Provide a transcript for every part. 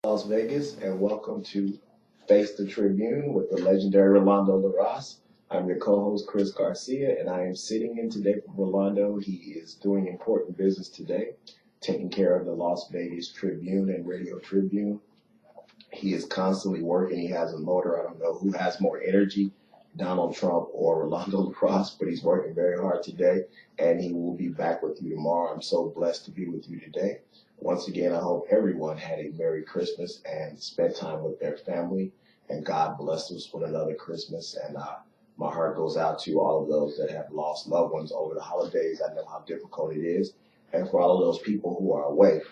Las Vegas, and welcome to Face the Tribune with the legendary Rolando LaRosse. I'm your co-host, Chris Garcia, and I am sitting in today for Rolando. He is doing important business today, taking care of the Las Vegas Tribune and Radio Tribune. He is constantly working. He has a motor. I don't know who has more energy, Donald Trump or Rolando LaRosse, but he's working very hard today, and he will be back with you tomorrow. I'm so blessed to be with you today. Once again, I hope everyone had a Merry Christmas and spent time with their family, and God blessed us with another Christmas. And my heart goes out to all of those that have lost loved ones over the holidays. I know how difficult it is. And for all of those people who are away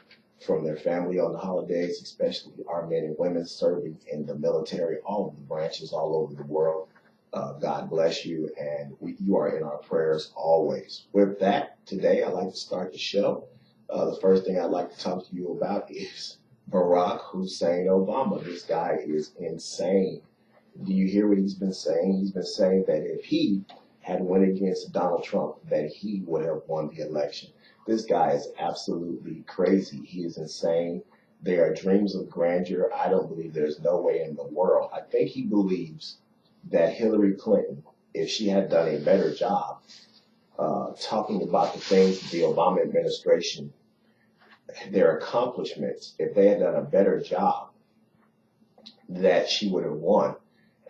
from their family on the holidays, especially our men and women serving in the military, all of the branches all over the world, God bless you, and you are in our prayers always. With that, today I'd like to start the show. The first thing I'd like to talk to you about is Barack Hussein Obama. This guy is insane. Do you hear what he's been saying? He's been saying that if he had went against Donald Trump, that he would have won the election. This guy is absolutely crazy. He is insane. There are dreams of grandeur. I don't believe there's no way in the world. I think he believes that Hillary Clinton, if she had done a better job talking about the things that the Obama administration, their accomplishments, if they had done a better job, that she would have won.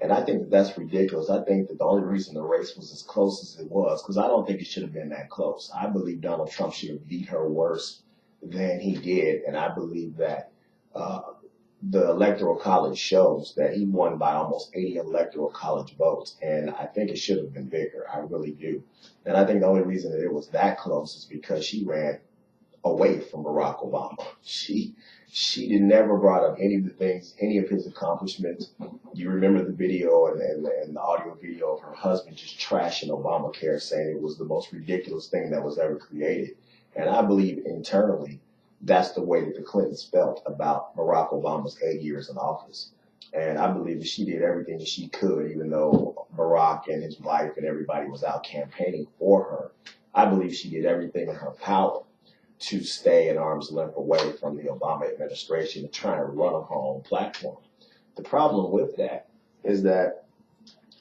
And I think that that's ridiculous. I think that the only reason the race was as close as it was, because I don't think it should have been that close. I believe Donald Trump should have beat her worse than he did. And I believe that the Electoral College shows that he won by almost 80 Electoral College votes. And I think it should have been bigger. I really do. And I think the only reason that it was that close is because she ran away from Barack Obama. She never brought up any of the things, any of his accomplishments. You remember the video and the audio video of her husband just trashing Obamacare, saying it was the most ridiculous thing that was ever created. And I believe internally that's the way that the Clintons felt about Barack Obama's 8 years in office. And I believe that she did everything that she could, even though Barack and his wife and everybody was out campaigning for her. I believe she did everything in her power to stay an arm's length away from the Obama administration and try and run her own platform. The problem with that is that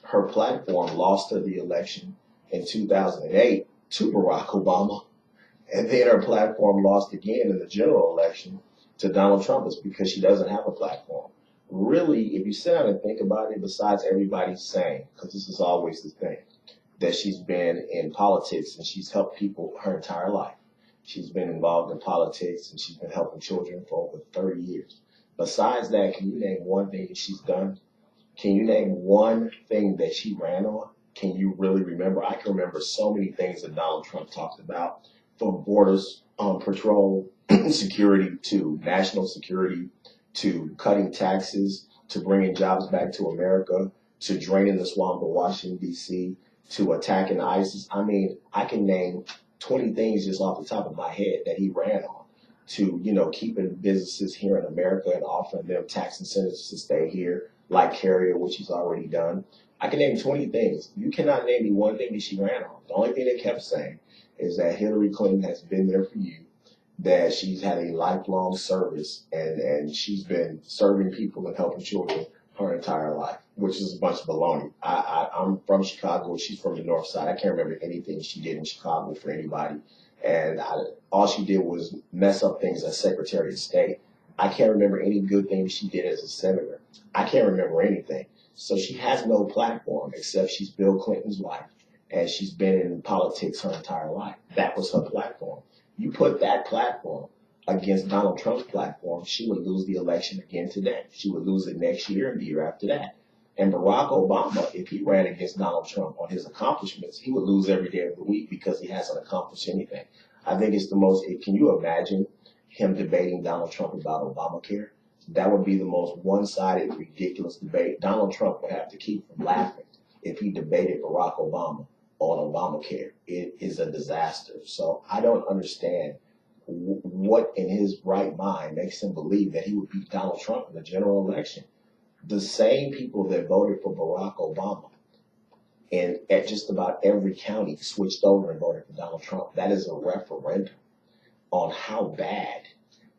her platform lost her the election in 2008 to Barack Obama, and then her platform lost again in the general election to Donald Trump. It's because she doesn't have a platform. Really, if you sit down and think about it, besides everybody saying, because this is always the thing, that she's been in politics and she's helped people her entire life. She's been involved in politics and she's been helping children for over 30 years. Besides that, can you name one thing that she's done? Can you name one thing that she ran on? Can you really remember? I can remember so many things that Donald Trump talked about, from borders patrol, security, to national security, to cutting taxes, to bringing jobs back to America, to draining the swamp of Washington, D.C., to attacking ISIS. I mean, I can name 20 things just off the top of my head that he ran on, to, keeping businesses here in America and offering them tax incentives to stay here, like Carrier, which he's already done. I can name 20 things. You cannot name me one thing that she ran on. The only thing they kept saying is that Hillary Clinton has been there for you, that she's had a lifelong service, and she's been serving people and helping children her entire life, which is a bunch of baloney. I'm from Chicago. She's from the north side. I can't remember anything she did in Chicago for anybody. And all she did was mess up things as Secretary of State. I can't remember any good things she did as a senator. I can't remember anything. So she has no platform except she's Bill Clinton's wife, and she's been in politics her entire life. That was her platform. You put that platform against Donald Trump's platform, she would lose the election again today. She would lose it next year and the year after that. And Barack Obama, if he ran against Donald Trump on his accomplishments, he would lose every day of the week because he hasn't accomplished anything. I think it's the most, can you imagine him debating Donald Trump about Obamacare? That would be the most one-sided, ridiculous debate. Donald Trump would have to keep from laughing if he debated Barack Obama on Obamacare. It is a disaster. So I don't understand what in his right mind makes him believe that he would beat Donald Trump in the general election. The same people that voted for Barack Obama and at just about every county switched over and voted for Donald Trump. That is a referendum on how bad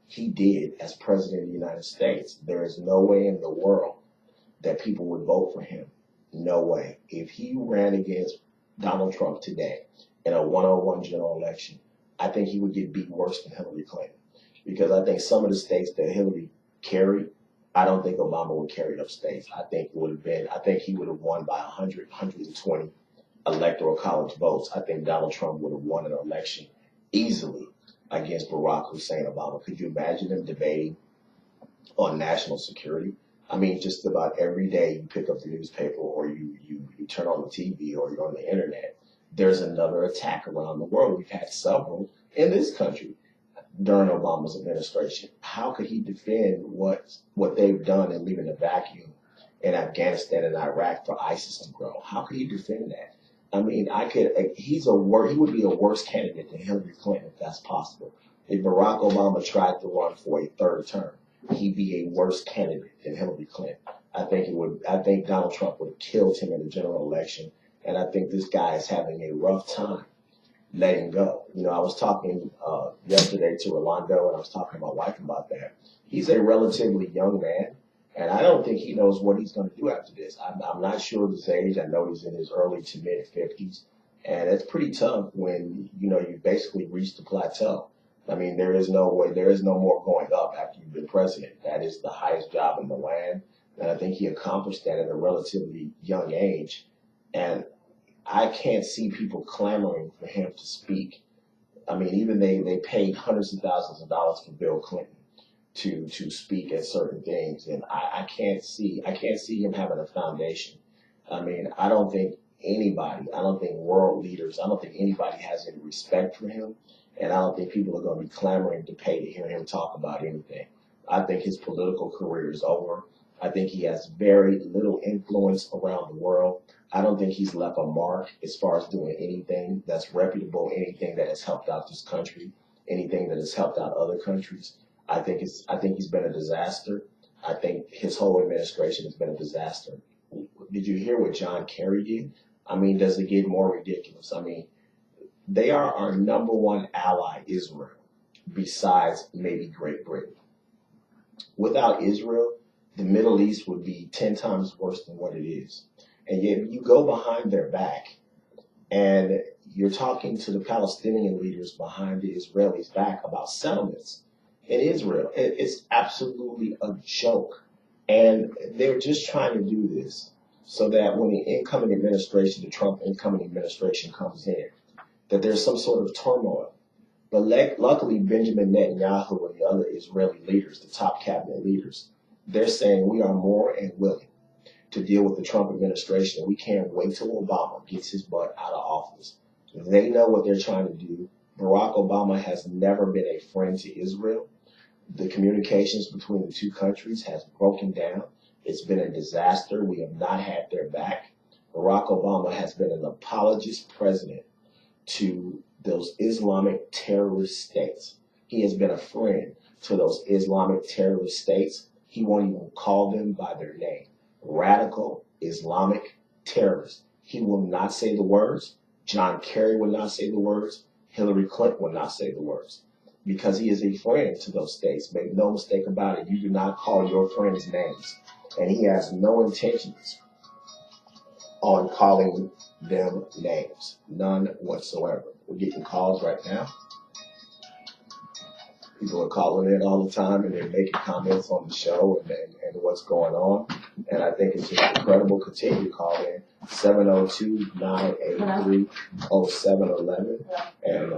he did as president of the United States, there is no way in the world that people would vote for him. No way. If he ran against Donald Trump today in a one-on-one general election, I think he would get beat worse than Hillary Clinton. Because I think some of the states that Hillary carried, I don't think Obama would carry those states. I think he would have won by 100, 120 electoral college votes. I think Donald Trump would have won an election easily against Barack Hussein Obama. Could you imagine them debating on national security? I mean, just about every day you pick up the newspaper or you turn on the TV or you're on the internet, there's another attack around the world. We've had several in this country during Obama's administration. How could he defend what they've done and leaving a vacuum in Afghanistan and Iraq for ISIS to grow? How could he defend that? I mean, he would be a worse candidate than Hillary Clinton if that's possible. If Barack Obama tried to run for a third term, he'd be a worse candidate than Hillary Clinton. I think Donald Trump would have killed him in the general election, and I think this guy is having a rough time letting go. You know, I was talking yesterday to Rolando, and I was talking to my wife about that. He's a relatively young man, and I don't think he knows what he's going to do after this. I'm not sure of his age. I know he's in his early to mid 50s, and it's pretty tough when, you know, you basically reached the plateau. I mean, there is no more going up after you've been president. That is the highest job in the land, and I think he accomplished that at a relatively young age, and I can't see people clamoring for him to speak. I mean, even they paid hundreds of thousands of dollars for Bill Clinton to speak at certain things, and I can't see him having a foundation. I mean, I don't think world leaders, I don't think anybody has any respect for him, and I don't think people are going to be clamoring to pay to hear him talk about anything. I think his political career is over. I think he has very little influence around the world. I don't think he's left a mark as far as doing anything that's reputable, anything that has helped out this country, anything that has helped out other countries. I think he's been a disaster. I think his whole administration has been a disaster. Did you hear what John Kerry did? I mean, does it get more ridiculous? I mean, they are our number one ally, Israel, besides maybe Great Britain. Without Israel, the Middle East would be 10 times worse than what it is. And yet you go behind their back and you're talking to the Palestinian leaders behind the Israelis' back about settlements in Israel. It's absolutely a joke. And they're just trying to do this so that when the Trump incoming administration comes in, that there's some sort of turmoil. But luckily, Benjamin Netanyahu and the other Israeli leaders, the top cabinet leaders, they're saying we are more and willing to deal with the Trump administration. We can't wait till Obama gets his butt out of office. They know what they're trying to do. Barack Obama has never been a friend to Israel. The communications between the two countries has broken down. It's been a disaster. We have not had their back. Barack Obama has been an apologist president to those Islamic terrorist states. He has been a friend to those Islamic terrorist states. He won't even call them by their name. Radical Islamic terrorists. He will not say the words. John Kerry will not say the words. Hillary Clinton will not say the words. Because he is a friend to those states. Make no mistake about it. You do not call your friends names. And he has no intentions on calling them names. None whatsoever. We're getting calls right now. People are calling in all the time and they're making comments on the show and what's going on. And I think it's just incredible. Continue to call in 702-983-0711. And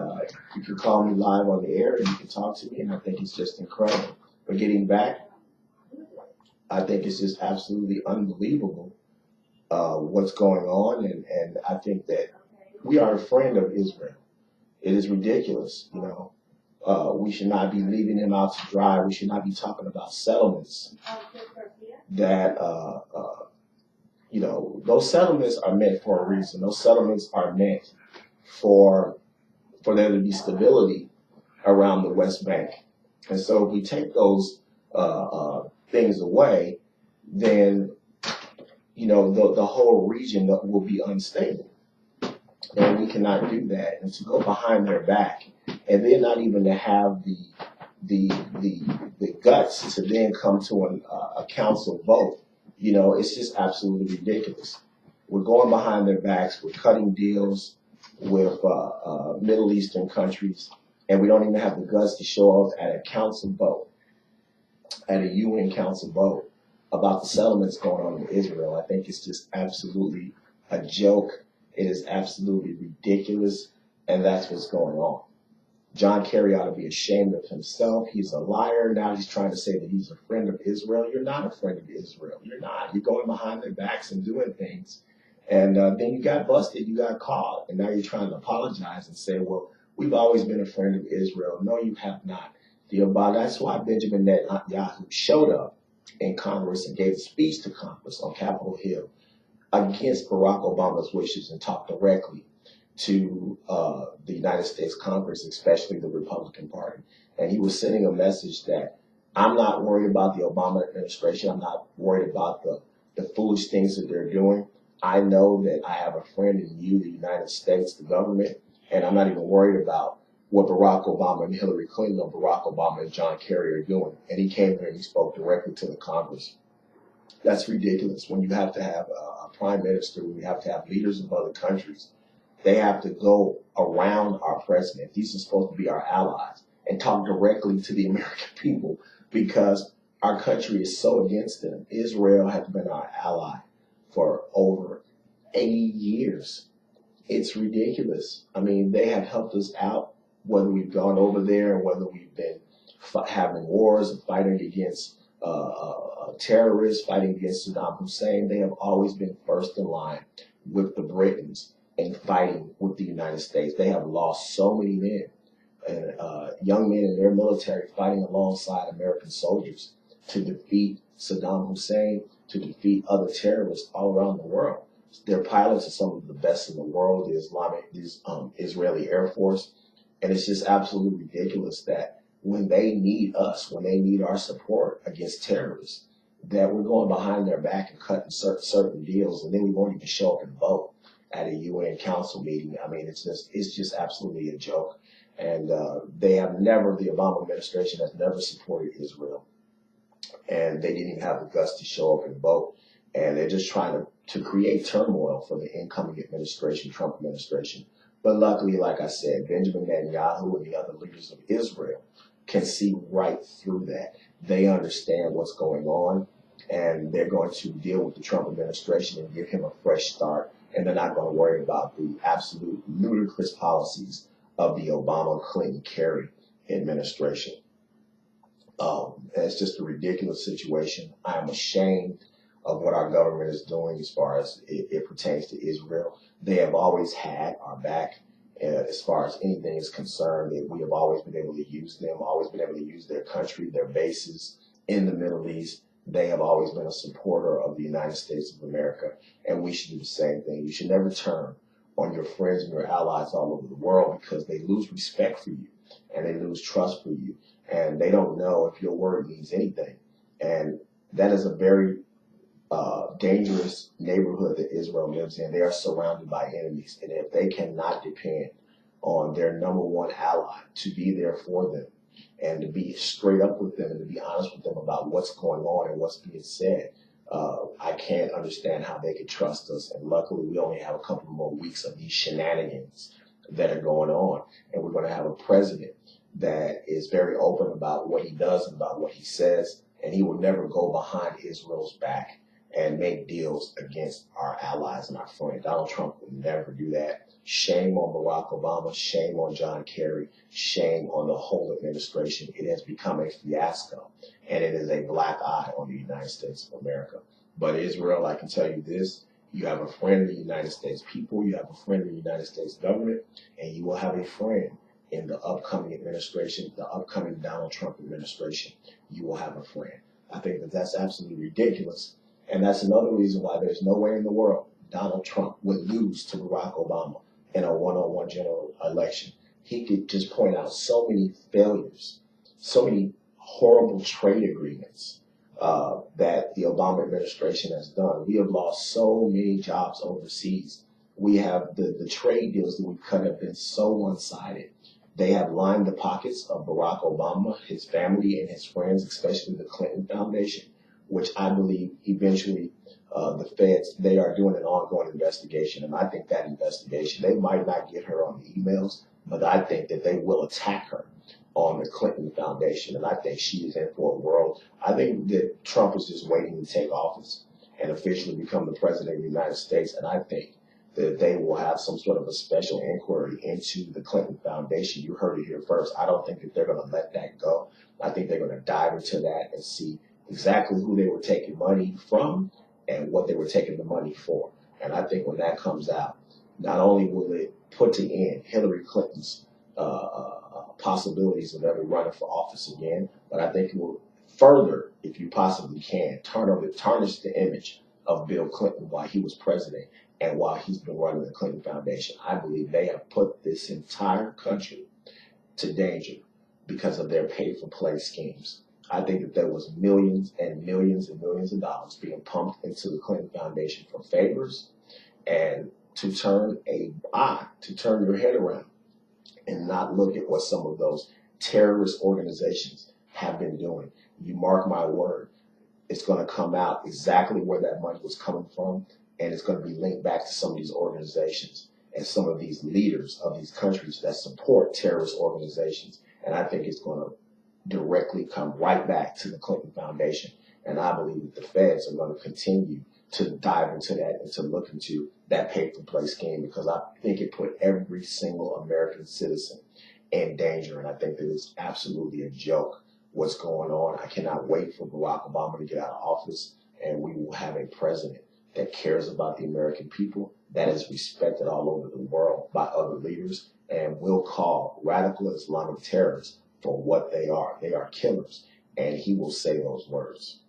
you can call me live on the air and you can talk to me. And I think it's just incredible. But getting back, I think it's just absolutely unbelievable what's going on. And I think that we are a friend of Israel. It is ridiculous, you know. We should not be leaving them out to dry. We should not be talking about settlements that, you know, those settlements are meant for a reason. Those settlements are meant for there to be stability around the West Bank. And so if we take those things away, then, you know, the whole region will be unstable. And we cannot do that. And to go behind their back and then not even to have the the the guts to then come to a council vote, it's just absolutely ridiculous. We're going behind their backs. We're cutting deals with Middle Eastern countries, and we don't even have the guts to show up at a council vote, at a UN council vote about the settlements going on in Israel. I think it's just absolutely a joke. It is absolutely ridiculous, and that's what's going on. John Kerry ought to be ashamed of himself. He's a liar. Now he's trying to say that he's a friend of Israel. You're not a friend of Israel. You're not. You're going behind their backs and doing things. And then you got busted. You got caught. And now you're trying to apologize and say, well, we've always been a friend of Israel. No, you have not. That's why Benjamin Netanyahu showed up in Congress and gave a speech to Congress on Capitol Hill against Barack Obama's wishes and talked directly to the United States Congress, especially the Republican Party. And he was sending a message that I'm not worried about the Obama administration. I'm not worried about the foolish things that they're doing. I know that I have a friend in you, the United States, the government, and I'm not even worried about what Barack Obama and Hillary Clinton or Barack Obama and John Kerry are doing. And he came here and he spoke directly to the Congress. That's ridiculous. When you have to have a prime minister, when you have to have leaders of other countries, they have to go around our president. These are supposed to be our allies and talk directly to the American people because our country is so against them. Israel has been our ally for over 80 years. It's ridiculous. I mean, they have helped us out, whether we've gone over there and whether we've been having wars and fighting against terrorists, fighting against Saddam Hussein. They have always been first in line with the Britons and fighting with the United States. They have lost so many men and young men in their military fighting alongside American soldiers to defeat Saddam Hussein, to defeat other terrorists all around the world. Their pilots are some of the best in the world, the Israeli Air Force. And it's just absolutely ridiculous that when they need us, when they need our support against terrorists, that we're going behind their back and cutting certain deals, and then we won't even show up and vote at a UN council meeting. I mean, it's just absolutely a joke. And the Obama administration has never supported Israel. And they didn't even have the guts to show up and vote. And they're just trying to create turmoil for the incoming administration, Trump administration. But luckily, like I said, Benjamin Netanyahu and the other leaders of Israel can see right through that. They understand what's going on, and they're going to deal with the Trump administration and give him a fresh start. And they're not going to worry about the absolute ludicrous policies of the Obama, Clinton, Kerry administration. It's just a ridiculous situation. I am ashamed of what our government is doing as far as it pertains to Israel. They have always had our back as far as anything is concerned. We have always been able to use them, always been able to use their country, their bases in the Middle East. They have always been a supporter of the United States of America, and we should do the same thing. You should never turn on your friends and your allies all over the world because they lose respect for you and they lose trust for you, and they don't know if your word means anything. And that is a very dangerous neighborhood that Israel lives in. They are surrounded by enemies, and if they cannot depend on their number one ally to be there for them and to be straight up with them and to be honest with them about what's going on and what's being said, I can't understand how they could trust us. And luckily, we only have a couple more weeks of these shenanigans that are going on, and we're going to have a president that is very open about what he does and about what he says, and he will never go behind Israel's back and make deals against our allies and our friends. Donald Trump will never do that. Shame on Barack Obama. Shame on John Kerry. Shame on the whole administration. It has become a fiasco, and it is a black eye on the United States of America. But Israel, I can tell you this, you have a friend in the United States people, you have a friend in the United States government, and you will have a friend in the upcoming administration, the upcoming Donald Trump administration. You will have a friend. I think that that's absolutely ridiculous. And that's another reason why there's no way in the world Donald Trump would lose to Barack Obama in a one-on-one general election. He could just point out so many failures, so many horrible trade agreements that the Obama administration has done. We have lost so many jobs overseas. We have the trade deals that we've cut have been so one-sided They have lined the pockets of Barack Obama, his family, and his friends, especially the Clinton Foundation, which I believe eventually the feds, they are doing an ongoing investigation. And I think that investigation, they might not get her on the emails, but I think that they will attack her on the Clinton Foundation. And I think she is in for a world. I think that Trump is just waiting to take office and officially become the president of the United States. And I think that they will have some sort of a special inquiry into the Clinton Foundation. You heard it here first. I don't think that they're going to let that go. I think they're going to dive into that and see exactly who they were taking money from and what they were taking the money for. And I think when that comes out, not only will it put to end Hillary Clinton's possibilities of ever running for office again, but I think it will further, if you possibly can, tarnish the image of Bill Clinton while he was president and while he's been running the Clinton Foundation. I believe they have put this entire country to danger because of their pay-for-play schemes. I think that there was millions and millions and millions of dollars being pumped into the Clinton Foundation for favors and to turn your head around and not look at what some of those terrorist organizations have been doing. You mark my word, it's going to come out exactly where that money was coming from, and it's going to be linked back to some of these organizations and some of these leaders of these countries that support terrorist organizations. And I think it's going to directly come right back to the Clinton Foundation. And I believe that the feds are going to continue to dive into that and to look into that pay-for-play scheme, because I think it put every single American citizen in danger. And I think that it's absolutely a joke what's going on. I cannot wait for Barack Obama to get out of office, and we will have a president that cares about the American people, that is respected all over the world by other leaders, and will call radical Islamic terrorists for what they are. They are killers, and he will say those words.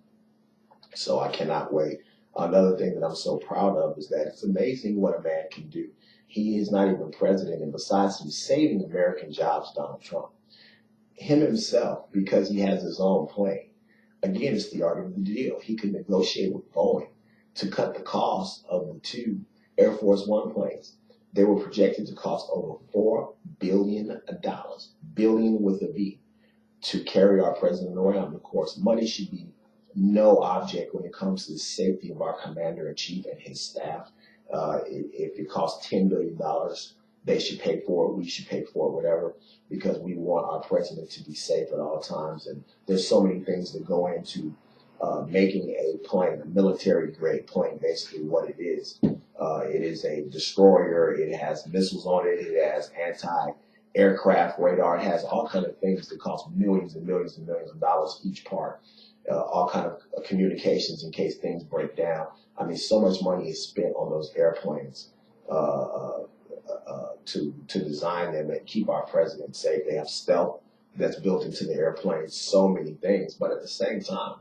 So I cannot wait. Another thing that I'm so proud of is that it's amazing what a man can do. He is not even president, and besides him saving American jobs, Donald Trump, him himself, because he has his own plane, again, it's the art of the deal. He could negotiate with Boeing to cut the cost of the two Air Force One planes. They were projected to cost over $4 billion, billion with a B, to carry our president around. Of course, money should be no object when it comes to the safety of our commander-in-chief and his staff. If it costs $10 billion, they should pay for it. We should pay for it, whatever, because we want our president to be safe at all times. And there's so many things that go into making a plane, a military-grade plane, basically what it is. It is a destroyer. It has missiles on it. It has anti-aircraft radar. It has all kinds of things that cost millions and millions and millions of dollars each part. All kind of communications in case things break down. I mean, so much money is spent on those airplanes to design them and keep our president safe. They have stealth that's built into the airplanes, so many things. But at the same time,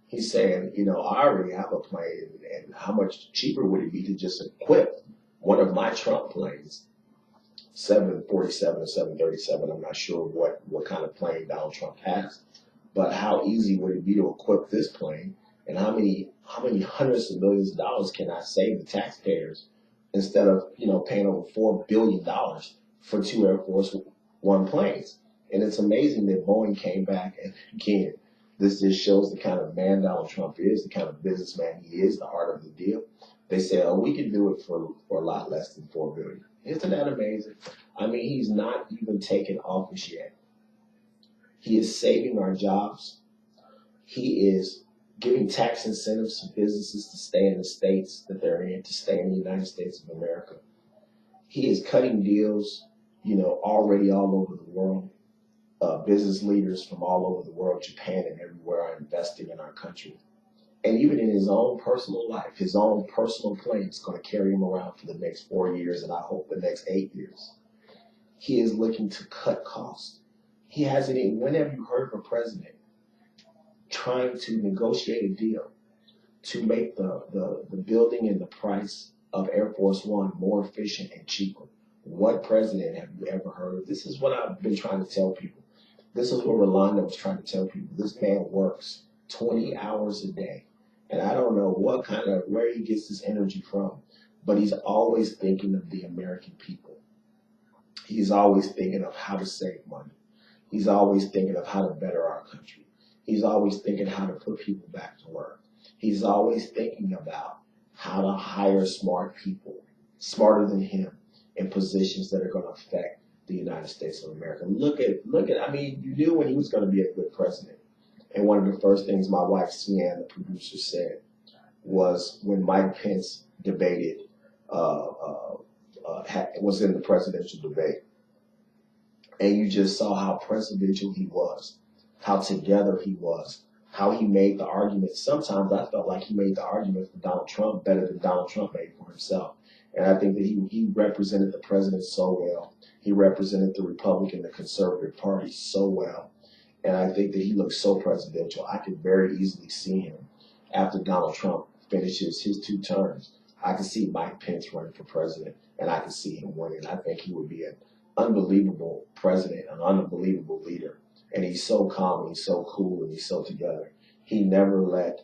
he's saying, you know, I already have a plane, and how much cheaper would it be to just equip one of my Trump planes, 747 or 737, I'm not sure what kind of plane Donald Trump has, but how easy would it be to equip this plane, and how many hundreds of millions of dollars can I save the taxpayers instead of, you know, paying over $4 billion for two Air Force One planes. And it's amazing that Boeing came back, and again, this just shows the kind of man Donald Trump is, the kind of businessman he is, the art of the deal. They say, oh, we can do it for a lot less than $4 billion. Isn't that amazing? I mean, he's not even taken office yet. He is saving our jobs. He is giving tax incentives to businesses to stay in the states that they're in, to stay in the United States of America. He is cutting deals, you know, already all over the world. Business leaders from all over the world, Japan and everywhere, are investing in our country. And even in his own personal life, his own personal plane is going to carry him around for the next 4 years, and I hope the next 8 years. He is looking to cut costs. He hasn't even, when have you heard of a president trying to negotiate a deal to make the building and the price of Air Force One more efficient and cheaper? What president have you ever heard of? This is what I've been trying to tell people. This is what Rolando was trying to tell people. This man works 20 hours a day. And I don't know where he gets this energy from, but he's always thinking of the American people. He's always thinking of how to save money. He's always thinking of how to better our country. He's always thinking how to put people back to work. He's always thinking about how to hire smart people, smarter than him, in positions that are going to affect the United States of America. I mean, you knew when he was going to be a good president. And one of the first things my wife, Sian, the producer, said was when Mike Pence debated, was in the presidential debate. And you just saw how presidential he was, how together he was, how he made the argument. Sometimes I felt like he made the argument for Donald Trump better than Donald Trump made for himself. And I think that he represented the president so well. He represented the Republican, the conservative party so well. And I think that he looked so presidential. I could very easily see him after Donald Trump finishes his 2 terms. I could see Mike Pence running for president, and I could see him winning. I think he would be an unbelievable president, an unbelievable leader. And he's so calm, and he's so cool, and he's so together. He never let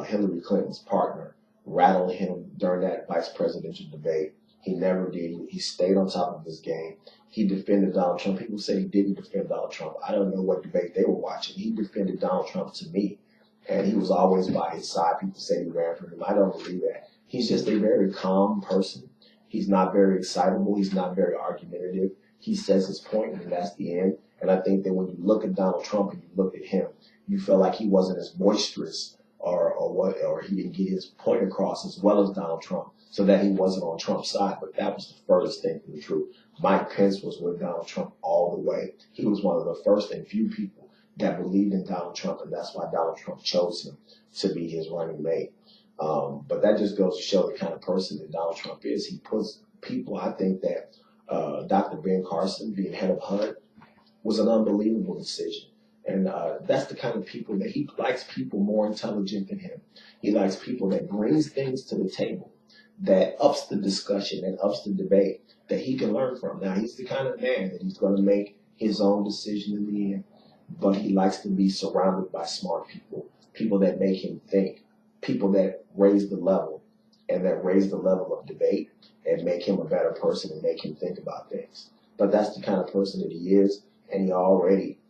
Hillary Clinton's partner rattle him during that vice presidential debate. He never did. He stayed on top of his game. He defended Donald Trump. People say he didn't defend Donald Trump. I don't know what debate they were watching. He defended Donald Trump to me, and he was always by his side. People say he ran for him. I don't believe that. He's just a very calm person. He's not very excitable. He's not very argumentative. He says his point, and that's the end. And I think that when you look at Donald Trump and you look at him, you feel like he wasn't as boisterous or he didn't get his point across as well as Donald Trump, so that he wasn't on Trump's side. But that was the furthest thing from the truth. Mike Pence was with Donald Trump all the way. He was one of the first and few people that believed in Donald Trump, and that's why Donald Trump chose him to be his running mate. But that just goes to show the kind of person that Donald Trump is. He puts people, I think that Dr. Ben Carson being head of HUD was an unbelievable decision. And that's the kind of people that he likes, people more intelligent than him. He likes people that brings things to the table, that ups the discussion and ups the debate, that he can learn from. Now, he's the kind of man that he's going to make his own decision in the end, but he likes to be surrounded by smart people, people that make him think, people that raise the level and that raise the level of debate and make him a better person and make him think about things. But that's the kind of person that he is, and he already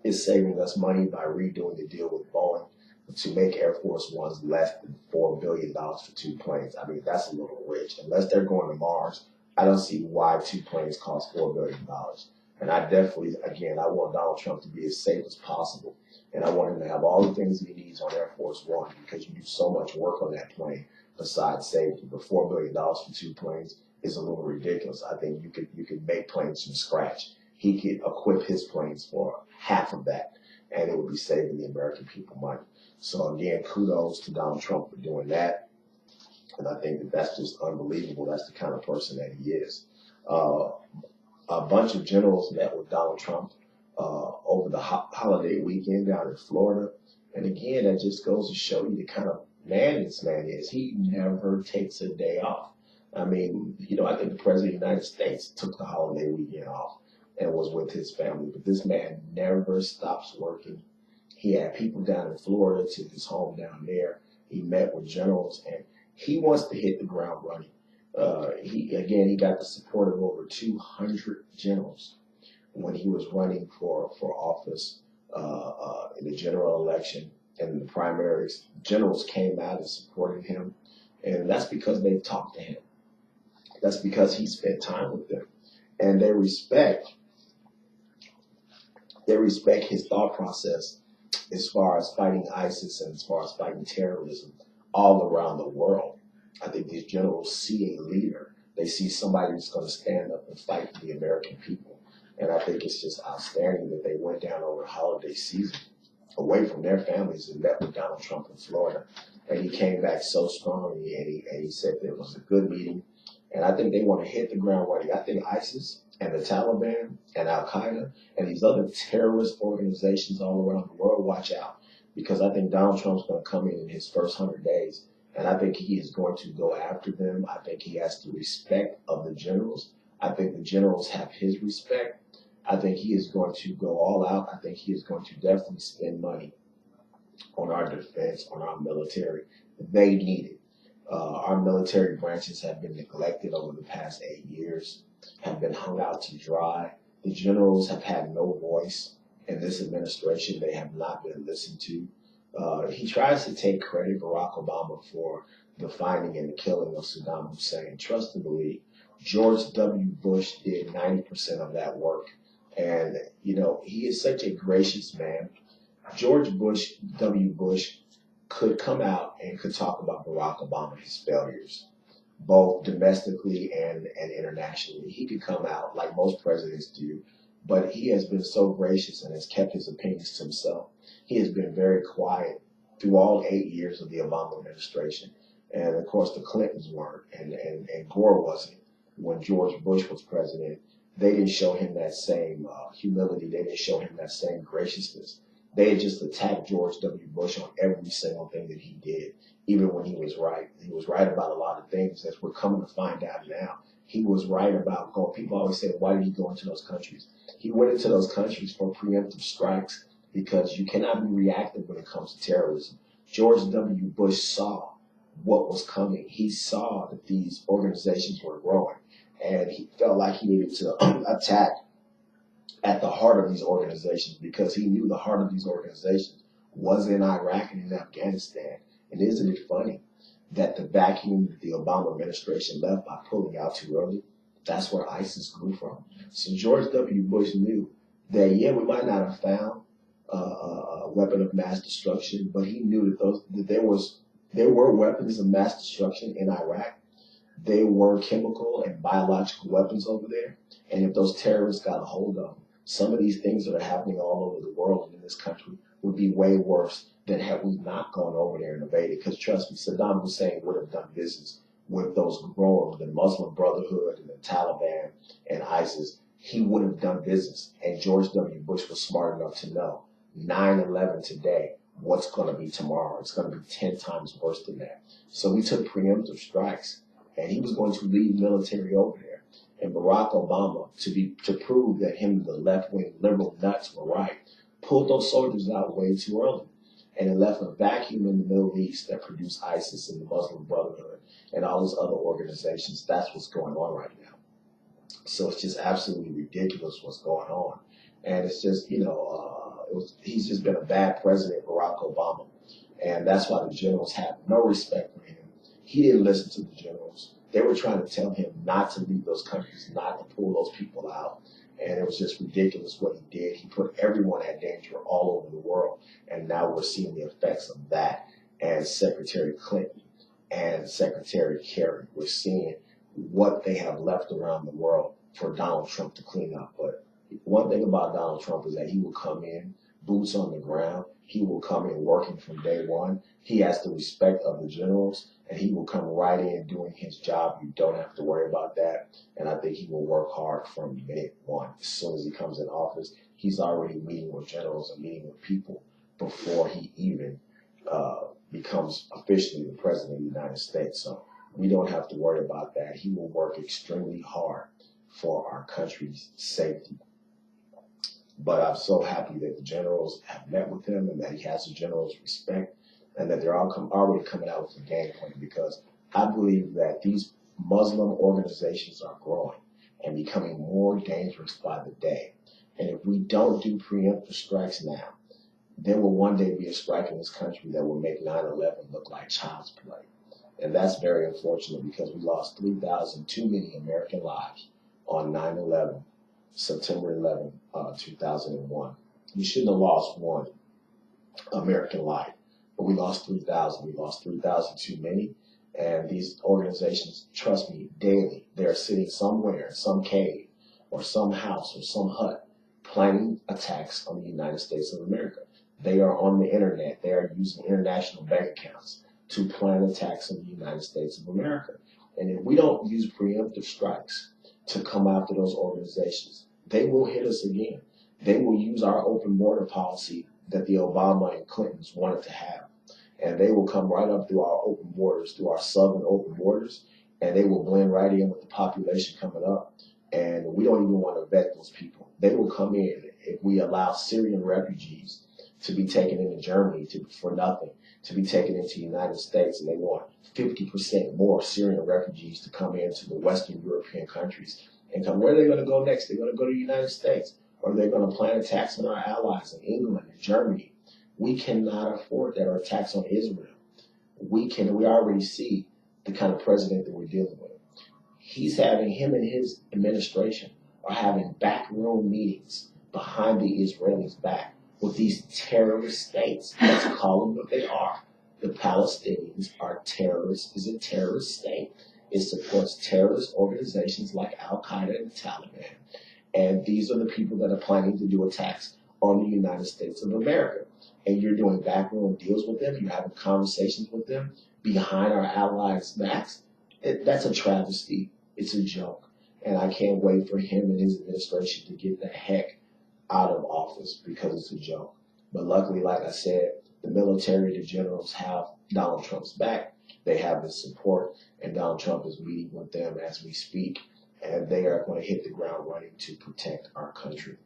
is saving us money by redoing the deal with Boeing to make Air Force Ones less than $4 billion for 2 planes. I mean, that's a little rich. Unless they're going to Mars, I don't see why 2 planes cost $4 billion. And I definitely, again, I want Donald Trump to be as safe as possible. And I want him to have all the things he needs on Air Force One, because you do so much work on that plane besides safety. But $4 billion for 2 planes is a little ridiculous. I think you could make planes from scratch. He could equip his planes for half of that, and it would be saving the American people money. So again, kudos to Donald Trump for doing that. And I think that that's just unbelievable. That's the kind of person that he is. A bunch of generals met with Donald Trump over the holiday weekend down in Florida. And again, that just goes to show you the kind of man this man is. He never takes a day off. I mean, I think the President of the United States took the holiday weekend off and was with his family. But this man never stops working. He had people down in Florida to his home down there. He met with generals, and he wants to hit the ground running. He got the support of over 200 generals when he was running for office in the general election and in the primaries. Generals came out and supported him, and that's because they talked to him. That's because he spent time with them, and they respect his thought process as far as fighting ISIS and as far as fighting terrorism all around the world. I think these generals see a leader. They see somebody who's going to stand up and fight for the American people. And I think it's just outstanding that they went down over the holiday season away from their families and met with Donald Trump in Florida. And he came back so strong, and he said that it was a good meeting. And I think they want to hit the ground running. I think ISIS and the Taliban and Al-Qaeda and these other terrorist organizations all around the world, watch out. Because I think Donald Trump's going to come in his first 100 days, and I think he is going to go after them. I think he has the respect of the generals. I think the generals have his respect. I think he is going to go all out. I think he is going to definitely spend money on our defense, on our military. They need it. Our military branches have been neglected over the past 8 years. have been hung out to dry. The generals have had no voice in this administration. They have not been listened to. He tries to take credit, Barack Obama, for the finding and the killing of Saddam Hussein. Trust and believe, George W. Bush did 90% of that work. And, he is such a gracious man. George W. Bush, could come out and could talk about Barack Obama, his failures, both domestically and internationally. He could come out like most presidents do, but he has been so gracious and has kept his opinions to himself. He has been very quiet through all 8 years of the Obama administration. And of course, the Clintons weren't, and Gore wasn't when George Bush was president. They didn't show him that same humility. They didn't show him that same graciousness. They had just attacked George W. Bush on every single thing that he did, even when he was right. He was right about a lot of things that we're coming to find out now. He was right about going. People always say, why did he go into those countries? He went into those countries for preemptive strikes because you cannot be reactive when it comes to terrorism. George W. Bush saw what was coming. He saw that these organizations were growing, and he felt like he needed to attack at the heart of these organizations because he knew the heart of these organizations was in Iraq and in Afghanistan. And isn't it funny that the vacuum that the Obama administration left by pulling out too early, that's where ISIS grew from. So George W. Bush knew that, we might not have found a weapon of mass destruction, but he knew that there were weapons of mass destruction in Iraq. They were chemical and biological weapons over there. And if those terrorists got a hold of them, some of these things that are happening all over the world and in this country would be way worse than had we not gone over there and invaded. Because trust me, Saddam Hussein would have done business with those growing, the Muslim Brotherhood and the Taliban and ISIS. He would have done business. And George W. Bush was smart enough to know 9/11 today, what's going to be tomorrow? It's going to be 10 times worse than that. So we took preemptive strikes, and he was going to lead military over there. And Barack Obama, to prove that him and the left-wing liberal nuts were right, pulled those soldiers out way too early. And it left a vacuum in the Middle East that produced ISIS and the Muslim Brotherhood and all those other organizations. That's what's going on right now. So it's just absolutely ridiculous what's going on. And it's just, he's just been a bad president, Barack Obama. And that's why the generals have no respect for him. He didn't listen to the generals. They were trying to tell him not to leave those countries, not to pull those people out. And it was just ridiculous what he did. He put everyone at danger all over the world. And now we're seeing the effects of that. And Secretary Clinton and Secretary Kerry, we're seeing what they have left around the world for Donald Trump to clean up. But one thing about Donald Trump is that he will come in, boots on the ground. He will come in working from day one. He has the respect of the generals, and he will come right in doing his job. You don't have to worry about that. And I think he will work hard from minute one. As soon as he comes in office, he's already meeting with generals and meeting with people before he even becomes officially the president of the United States. So we don't have to worry about that. He will work extremely hard for our country's safety. But I'm so happy that the generals have met with him and that he has the generals' respect and that they're all already coming out with a game plan, because I believe that these Muslim organizations are growing and becoming more dangerous by the day. And if we don't do preemptive strikes now, there will one day be a strike in this country that will make 9/11 look like child's play. And that's very unfortunate, because we lost 3,000 too many American lives on 9/11. September 11, 2001. We shouldn't have lost one American life, but we lost 3,000. We lost 3,000 too many. And these organizations, trust me, daily, they're sitting somewhere, some cave or some house or some hut, planning attacks on the United States of America. They are on the internet. They are using international bank accounts to plan attacks on the United States of America. And if we don't use preemptive strikes to come after those organizations, they will hit us again. They will use our open border policy that the Obama and Clintons wanted to have. And they will come right up through our open borders, through our southern open borders, and they will blend right in with the population coming up. And we don't even want to vet those people. They will come in if we allow Syrian refugees to be taken into Germany for nothing, to be taken into the United States, and they want 50% more Syrian refugees to come into the Western European countries. and come. Where are they going to go next? They're going to go to the United States, or they're going to plan a tax on our allies in England and Germany. We cannot afford that, or a tax on Israel. We already see the kind of president that we're dealing with. Him and his administration are having backroom meetings behind the Israelis' back with these terrorist states. Let's call them what they are. The Palestinians are terrorists, is a terrorist state. It supports terrorist organizations like Al-Qaeda and the Taliban. And these are the people that are planning to do attacks on the United States of America. And you're doing backroom deals with them. You're having conversations with them behind our allies' backs. That's a travesty. It's a joke. And I can't wait for him and his administration to get the heck out of office because it's a joke. But luckily, like I said, the military, the generals have Donald Trump's back. They have his support, and Donald Trump is meeting with them as we speak, and they are going to hit the ground running to protect our country.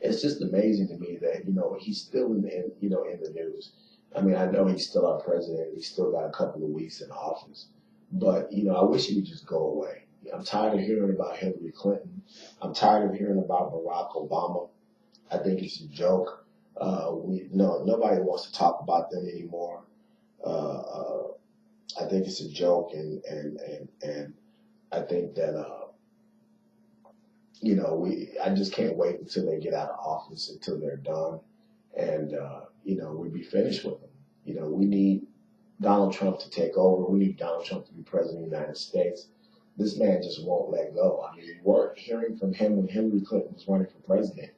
It's just amazing to me that, he's still in the news. I mean, I know he's still our president. He's still got a couple of weeks in office. But, I wish he would just go away. I'm tired of hearing about Hillary Clinton. I'm tired of hearing about Barack Obama. I think it's a joke. Nobody wants to talk about them anymore. I think it's a joke, and I think that I just can't wait until they get out of office, until they're done, and we'd be finished with them. We need Donald Trump to take over. We need Donald Trump to be president of the United States. This man just won't let go. I mean, you weren't hearing from him when Hillary Clinton was running for president.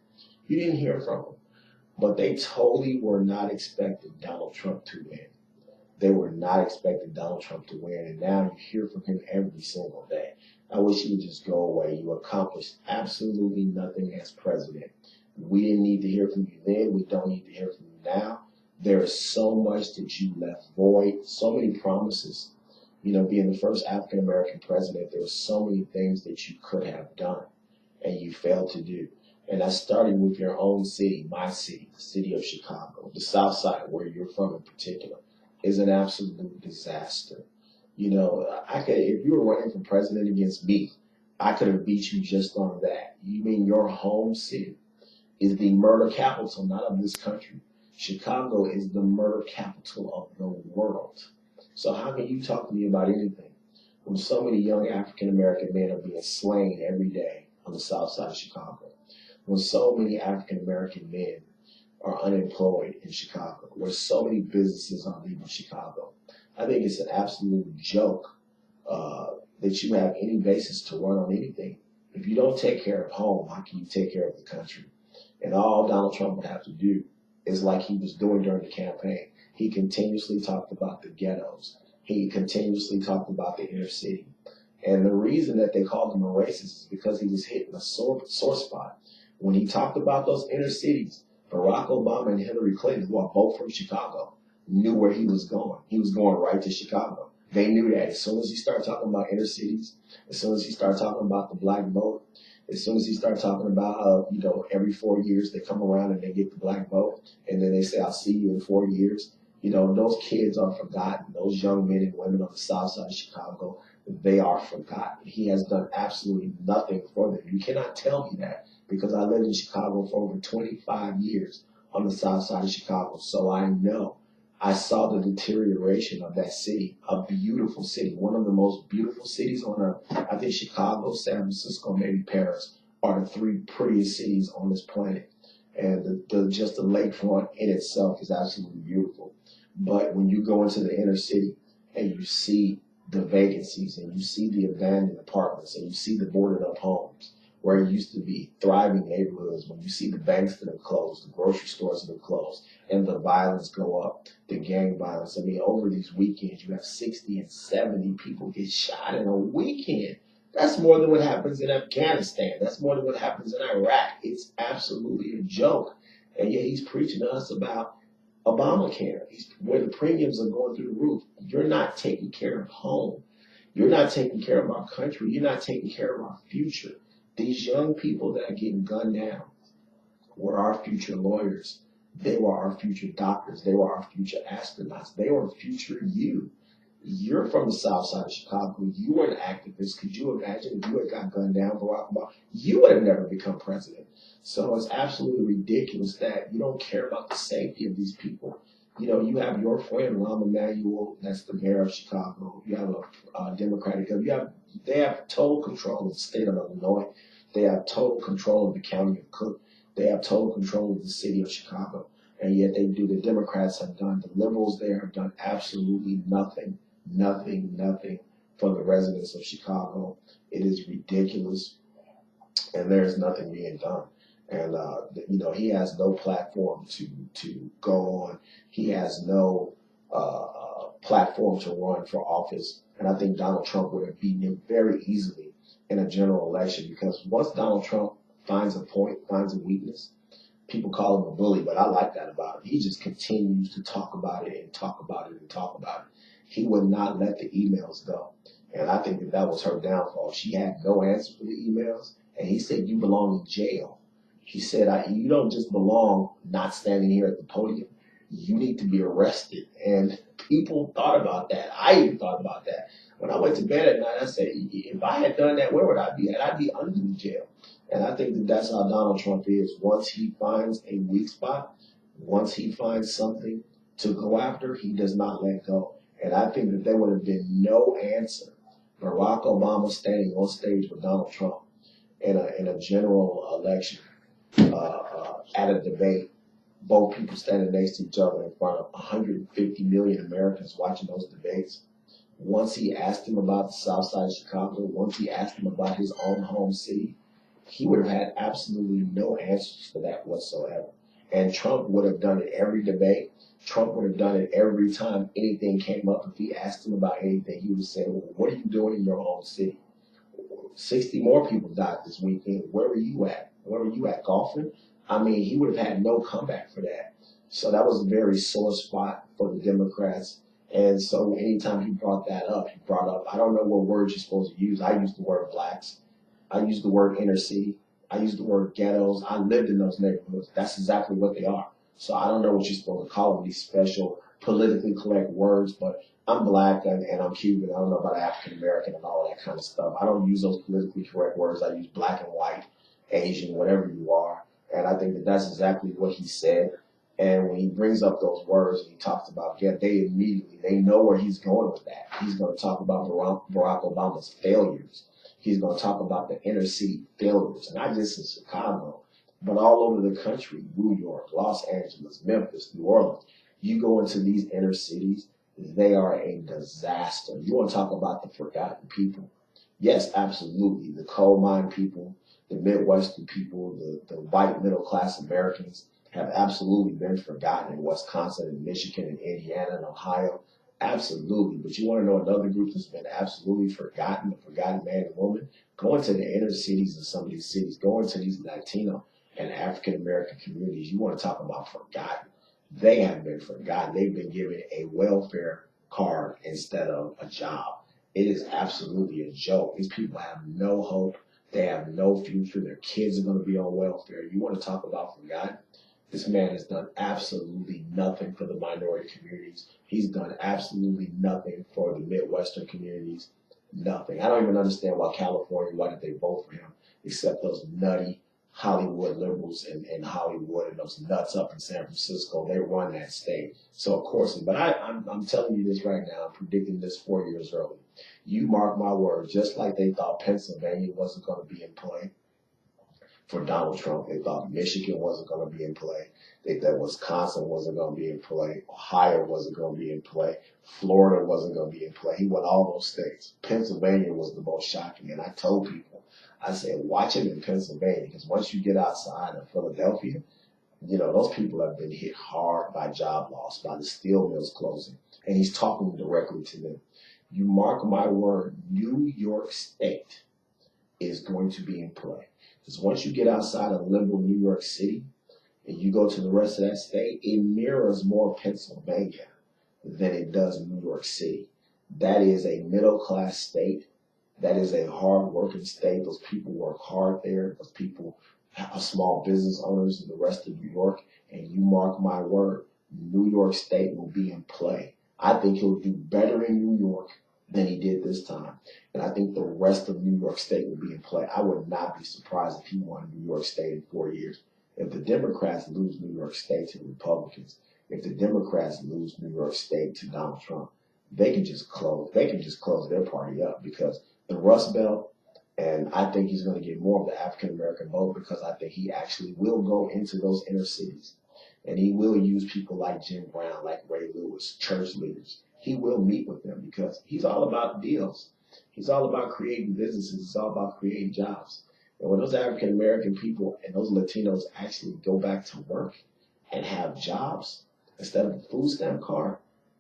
You didn't hear from him. But they totally were not expecting Donald Trump to win. They were not expecting Donald Trump to win, and now you hear from him every single day. I wish he would just go away. You accomplished absolutely nothing as president. We didn't need to hear from you then. We don't need to hear from you now. There is so much that you left void, so many promises. Being the first African-American president, there were so many things that you could have done, and you failed to do. And that's starting with your own city, my city, the city of Chicago. The South Side, where you're from in particular, is an absolute disaster. If you were running for president against me, I could have beat you just on that. You mean your home city is the murder capital, not of this country. Chicago is the murder capital of the world. So how can you talk to me about anything when so many young African-American men are being slain every day on the South Side of Chicago? When so many African-American men are unemployed in Chicago, where so many businesses are leaving Chicago. I think it's an absolute joke that you have any basis to run on anything. If you don't take care of home, how can you take care of the country? And all Donald Trump would have to do is like he was doing during the campaign. He continuously talked about the ghettos. He continuously talked about the inner city. And the reason that they called him a racist is because he was hitting a sore spot. When he talked about those inner cities, Barack Obama and Hillary Clinton, who are both from Chicago, knew where he was going. He was going right to Chicago. They knew that as soon as he started talking about inner cities, as soon as he started talking about the black vote, as soon as he started talking about, every 4 years they come around and they get the black vote, and then they say, I'll see you in 4 years. Those kids are forgotten. Those young men and women on the South Side of Chicago, they are forgotten. He has done absolutely nothing for them. You cannot tell me that, because I lived in Chicago for over 25 years on the South Side of Chicago. So I know. I saw the deterioration of that city, a beautiful city, one of the most beautiful cities on earth. I think Chicago, San Francisco, maybe Paris are the three prettiest cities on this planet. And just the lakefront in itself is absolutely beautiful. But when you go into the inner city and you see the vacancies and you see the abandoned apartments and you see the boarded up homes where it used to be thriving neighborhoods, when you see the banks that have closed, the grocery stores that have closed, and the violence go up, the gang violence. I mean, over these weekends, you have 60 and 70 people get shot in a weekend. That's more than what happens in Afghanistan. That's more than what happens in Iraq. It's absolutely a joke. And yet he's preaching to us about Obamacare, where the premiums are going through the roof. You're not taking care of home. You're not taking care of our country. You're not taking care of our future. These young people that are getting gunned down were our future lawyers. They were our future doctors. They were our future astronauts. They were future you. You're from the south side of Chicago. You were an activist. Could you imagine if you had got gunned down, Barack Obama? You would have never become president. So it's absolutely ridiculous that you don't care about the safety of these people. You have your friend, Rahm Emanuel, that's the mayor of Chicago. You have a Democratic. They have total control of the state of Illinois. They have total control of the county of Cook. They have total control of the city of Chicago. And yet they do. The Democrats have done, the liberals there have done absolutely nothing for the residents of Chicago. It is ridiculous, and there's nothing being done. And he has no platform to go on. He has no platform to run for office. And I think Donald Trump would have beaten him very easily in a general election, because once Donald Trump finds a point, finds a weakness, people call him a bully, but I like that about him. He just continues to talk about it and talk about it and talk about it. He would not let the emails go. And I think that was her downfall. She had no answer for the emails. And he said, you belong in jail. He said, you don't just belong not standing here at the podium. You need to be arrested. And people thought about that. I even thought about that. When I went to bed at night, I said, if I had done that, where would I be at? I'd be under the jail. And I think that that's how Donald Trump is. Once he finds a weak spot, once he finds something to go after, he does not let go. And I think that there would have been no answer. Barack Obama standing on stage with Donald Trump in a general election, at a debate, both people standing next to each other in front of 150 million Americans watching those debates. Once he asked him about the South Side of Chicago, once he asked him about his own home city, he would have had absolutely no answers for that whatsoever. And Trump would have done it every debate. Trump would have done it every time anything came up. If he asked him about anything, he would say, well, what are you doing in your own city? 60 more people died this weekend. Where were you at? Where were you at, golfing? I mean, he would have had no comeback for that. So that was a very sore spot for the Democrats. And so anytime he brought that up, I don't know what words you're supposed to use. I used the word blacks. I used the word inner city. I used the word ghettos. I lived in those neighborhoods. That's exactly what they are. So I don't know what you're supposed to call them, these special politically correct words, but I'm black and I'm Cuban. I don't know about African American and all that kind of stuff. I don't use those politically correct words. I use black and white, Asian, whatever you are. And I think that that's exactly what he said. And when he brings up those words and he talks about, they know where he's going with that. He's going to talk about Barack Obama's failures. He's going to talk about the inner city failures, not just in Chicago, but all over the country, New York, Los Angeles, Memphis, New Orleans. You go into these inner cities, they are a disaster. You want to talk about the forgotten people? Yes, absolutely. The coal mine people, the Midwestern people, the white middle-class Americans have absolutely been forgotten in Wisconsin and Michigan and Indiana and Ohio. Absolutely. But you want to know another group that's been absolutely forgotten, a forgotten man and woman? Go into the inner cities of some of these cities. Go into these Latino and African American communities. You want to talk about forgotten. They have been forgotten. They've been given a welfare card instead of a job. It is absolutely a joke. These people have no hope. They have no future. Their kids are going to be on welfare. You want to talk about forgotten? This man has done absolutely nothing for the minority communities. He's done absolutely nothing for the Midwestern communities. Nothing. I don't even understand why did they vote for him, except those nutty Hollywood liberals in Hollywood and those nuts up in San Francisco. They run that state. So, of course, but I'm telling you this right now. I'm predicting this 4 years early. You mark my words, just like they thought Pennsylvania wasn't going to be in play for Donald Trump. They thought Michigan wasn't going to be in play. They thought Wisconsin wasn't going to be in play. Ohio wasn't going to be in play. Florida wasn't going to be in play. He won all those states. Pennsylvania was the most shocking. And I told people, I said, watch him in Pennsylvania, because once you get outside of Philadelphia, those people have been hit hard by job loss, by the steel mills closing. And he's talking directly to them. You mark my word, New York State is going to be in play. Because once you get outside of liberal New York City and you go to the rest of that state, it mirrors more Pennsylvania than it does New York City. That is a middle-class state. That is a hard-working state. Those people work hard there. Those people are small business owners in the rest of New York. And you mark my word, New York State will be in play. I think he'll do better in New York than he did this time. And I think the rest of New York State will be in play. I would not be surprised if he won New York State in 4 years. If the Democrats lose New York State to the Republicans, if the Democrats lose New York State to Donald Trump, they can just close their party up, because the Rust Belt, and I think he's going to get more of the African American vote, because I think he actually will go into those inner cities. And he will use people like Jim Brown, like Ray Lewis, church leaders. He will meet with them, because he's all about deals. He's all about creating businesses. It's all about creating jobs. And when those African American people and those Latinos actually go back to work and have jobs instead of a food stamp card,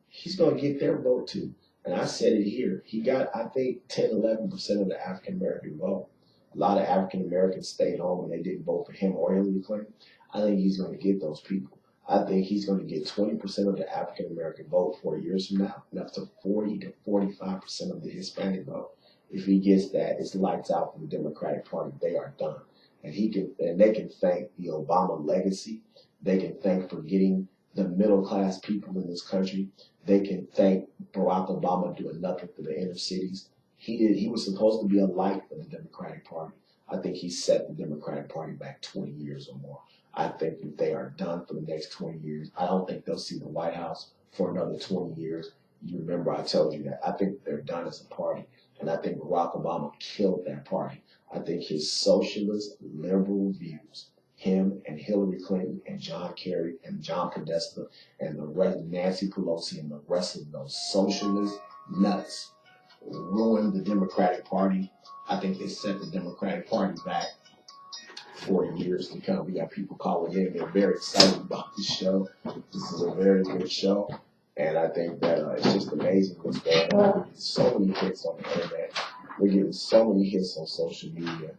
he's going to get their vote too. And I said it here. He got, I think, 10, 11% of the African American vote. A lot of African Americans stayed home and they didn't vote for him or Hillary Clinton. I think he's going to get those people. I think he's going to get 20% of the African American vote 4 years from now, and up to 40 to 45% of the Hispanic vote. If he gets that, it's lights out for the Democratic Party. They are done. And they can thank the Obama legacy. They can thank for getting the middle class people in this country. They can thank Barack Obama doing nothing for the inner cities. He was supposed to be a light for the Democratic Party. I think he set the Democratic Party back 20 years or more. I think that they are done for the next 20 years. I don't think they'll see the White House for another 20 years. You remember I told you that. I think they're done as a party. And I think Barack Obama killed that party. I think his socialist, liberal views, him and Hillary Clinton and John Kerry and John Podesta and the rest, Nancy Pelosi and the rest of those socialist nuts, ruined the Democratic Party. I think they set the Democratic Party back 40 years to come. We got people calling in. They're very excited about this show. This is a very good show. And I think that it's just amazing what's going on. We're getting so many hits on the internet. We're getting so many hits on social media.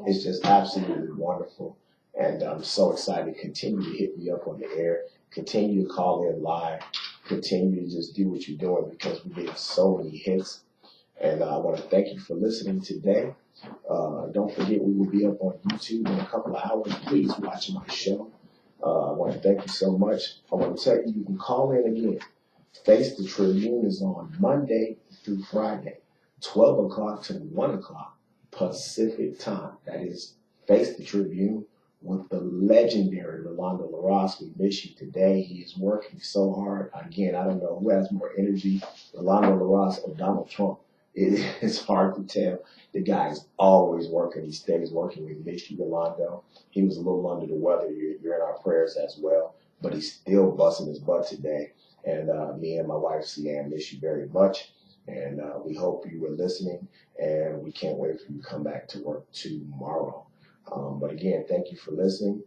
It's just absolutely wonderful. And I'm so excited. Continue to hit me up on the air. Continue to call in live. Continue to just do what you're doing, because we're getting so many hits. And I want to thank you for listening today. Don't forget, we will be up on YouTube in a couple of hours. Please watch my show. I want to thank you so much. I want to tell you, you can call in again. Face the Tribune is on Monday through Friday, 12 o'clock to 1 o'clock Pacific time. That is Face the Tribune with the legendary Rolando LaRosse. We miss you today. He is working so hard. Again, I don't know who has more energy, Rolando LaRosse or Donald Trump. It's hard to tell. The guy is always working. He stays working. We miss you, Rolando. He was a little under the weather. You're in our prayers as well. But he's still busting his butt today. And me and my wife, Cian, miss you very much. And we hope you were listening. And we can't wait for you to come back to work tomorrow. But again, thank you for listening.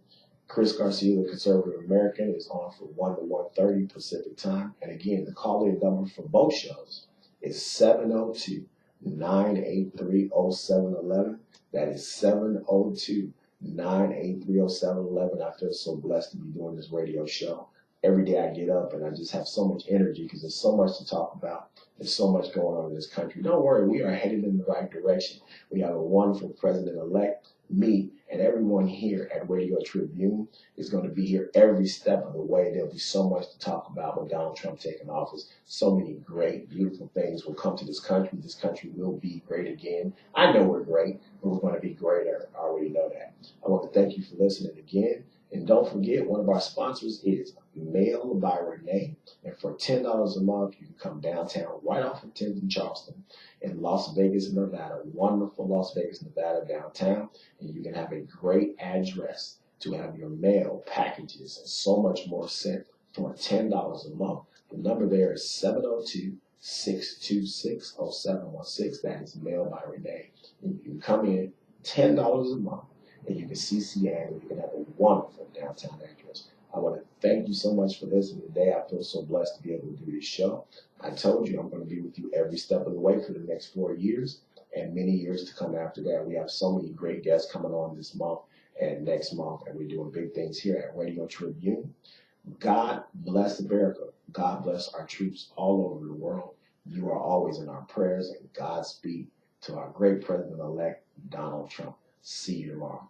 Chris Garcia, the Conservative American, is on from 1 to 1:30 Pacific time. And again, the call-in number for both shows is 702-983-0711. That is 702-983-0711. I feel so blessed to be doing this radio show. Every day I get up and I just have so much energy, because there's so much to talk about. There's so much going on in this country. Don't worry, we are headed in the right direction. We have a wonderful president-elect. Me and everyone here at Radio Tribune is going to be here every step of the way. There'll be so much to talk about with Donald Trump taking office. So many great, beautiful things will come to this country. This country will be great again. I know we're great, but we're going to be greater. I already know that. I want to thank you for listening again. And don't forget, one of our sponsors is Mail by Renee. And for $10 a month, you can come downtown right off of 10th and Charleston in Las Vegas, Nevada. Wonderful Las Vegas, Nevada downtown. And you can have a great address to have your mail, packages, and so much more sent for $10 a month. The number there is 702-626-0716. That is Mail by Renee. And you can come in $10 a month, and you can see Cian, and you can have a wonderful downtown address. I want to thank you so much for listening today. I feel so blessed to be able to do this show. I told you I'm going to be with you every step of the way for the next 4 years and many years to come after that. We have so many great guests coming on this month and next month, and we're doing big things here at Radio Tribune. God bless America. God bless our troops all over the world. You are always in our prayers, and Godspeed to our great president-elect, Donald Trump. See you tomorrow.